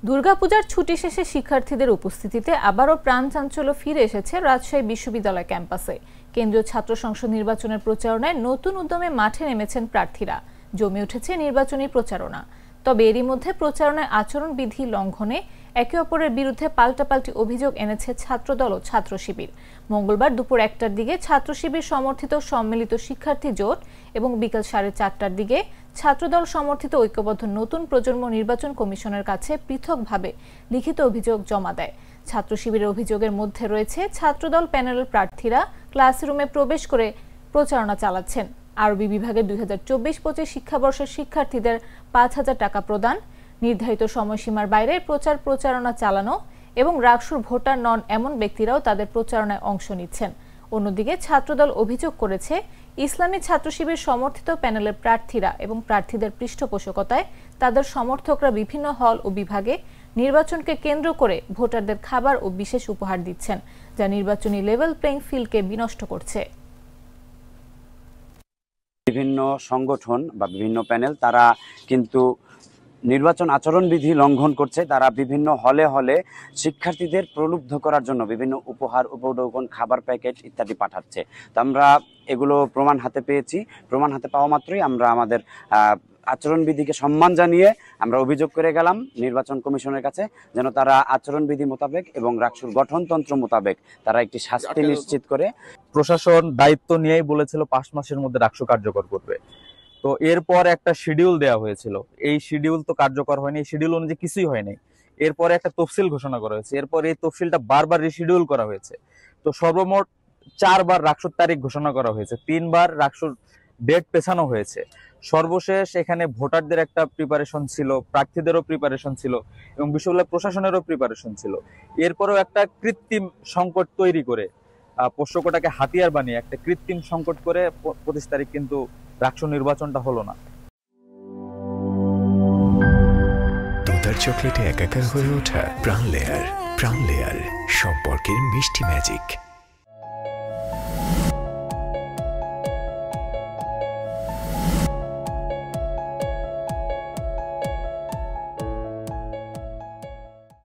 দুর্গাপূজার ছুটি শেষে শিক্ষার্থীদের উপস্থিতিতে আবারও প্রাণচাঞ্চল্য ফিরে এসেছে রাজশাহী বিশ্ববিদ্যালয় ক্যাম্পাসে। কেন্দ্রীয় ছাত্র সংসদ নির্বাচনের প্রচারণায় নতুন উদ্যমে মাঠে নেমেছেন প্রার্থীরা। জমে উঠেছে নির্বাচনী প্রচারণা। তবে এরই মধ্যে প্রচারণায় আচরণবিধি লঙ্ঘনে একে অপরের বিরুদ্ধে পাল্টাপাল্টি অভিযোগ এনেছে ছাত্রদল ও ছাত্র শিবির। মঙ্গলবার দুপুর 1টার দিকে ছাত্র শিবির সমর্থিত সম্মিলিত শিক্ষার্থী জোট এবং বিকেল 4:30টার দিকে ছাত্রদল সমর্থিত ঐক্যবদ্ধ নতুন প্রজন্ম নির্বাচন কমিশনের কাছে পৃথকভাবে লিখিত অভিযোগ জমা দেয়। ছাত্র শিবিরের অভিযোগের মধ্যে রয়েছে ছাত্রদল প্যানেলের প্রার্থীরা ক্লাসরুমে প্রবেশ করে প্রচারণা চালাচ্ছেন, আরবি বিভাগের 2024-25 শিক্ষাবর্ষের শিক্ষার্থীদের 5,000 টাকা প্রদান, নির্ধারিত সময়সীমার বাইরে প্রচারণা চালানো এবং রাকসুর ভোটার নন এমন ব্যক্তিরাও তাদের প্রচারণায় অংশ নিচ্ছেন। অন্যদিকে ছাত্রদল অভিযোগ করেছে ইসলামী ছাত্র শিবির সমর্থিত প্যানেলের প্রার্থীরা এবং প্রার্থীদের পৃষ্ঠপোষকতায় তাদের সমর্থকরা বিভিন্ন হল ও বিভাগে নির্বাচনকে কেন্দ্র করে ভোটারদের খাবার ও বিশেষ উপহার দিচ্ছেন, যা নির্বাচনী লেভেল প্লেইং ফিল্ডকে বিনষ্ট করছে। বিভিন্ন সংগঠন বা বিভিন্ন প্যানেল তারা কিন্তু নির্বাচন আচরণবিধি লঙ্ঘন করছে। তারা বিভিন্ন হলে হলে শিক্ষার্থীদের প্রলুব্ধ করার জন্য বিভিন্ন উপহার, উপঢৌকন, খাবার প্যাকেট ইত্যাদি পাঠাচ্ছে। তো আমরা এগুলো প্রমাণ হাতে পেয়েছি। প্রমাণ হাতে পাওয়া মাত্রই আমরা আমাদের আচরণবিধিকে সম্মান জানিয়ে আমরা অভিযোগ করে গেলাম নির্বাচন কমিশনের কাছে, যেন তারা আচরণবিধি মোতাবেক এবং রাকসুর গঠনতন্ত্র মোতাবেক তারা একটি শাস্তি নিশ্চিত করে। প্রশাসন দায়িত্ব নিয়েই বলেছিল 5 মাসের মধ্যে রাকসু কার্যকর করবে। তো এরপর একটা শিডিউল দেওয়া হয়েছিল, এই শিডিউল তো কার্যকর হয়নি, এই শিডিউল অনুযায়ী কিছুই হয়নি। এরপরে একটা তফসিল ঘোষণা করা হয়েছে, এরপর এই তফসিলটা বারবার রিশিডিউল করা হয়েছে। তো সর্বমোট 4 বার রাকসুর তারিখ ঘোষণা করা হয়েছে, 3 বার রাকসুর ডেট পেছানো হয়েছে। সর্বশেষ এখানে ভোটারদের একটা প্রিপারেশন ছিল, প্রার্থীদেরও প্রিপারেশন ছিল এবং বিশ্ববিদ্যালয় প্রশাসনেরও প্রিপারেশন ছিল। এরপরেও একটা কৃত্রিম সংকট তৈরি করে, পোষ্যকটাকে হাতিয়ার বানিয়ে একটা কৃত্রিম সংকট করে 25 তারিখ কিন্তু রাকসু নির্বাচনটা হলো না। দুধার চকলেটে একাকার হয়ে ওঠা প্রাণ লেয়ার সম্পর্কের মিষ্টি ম্যাজিক।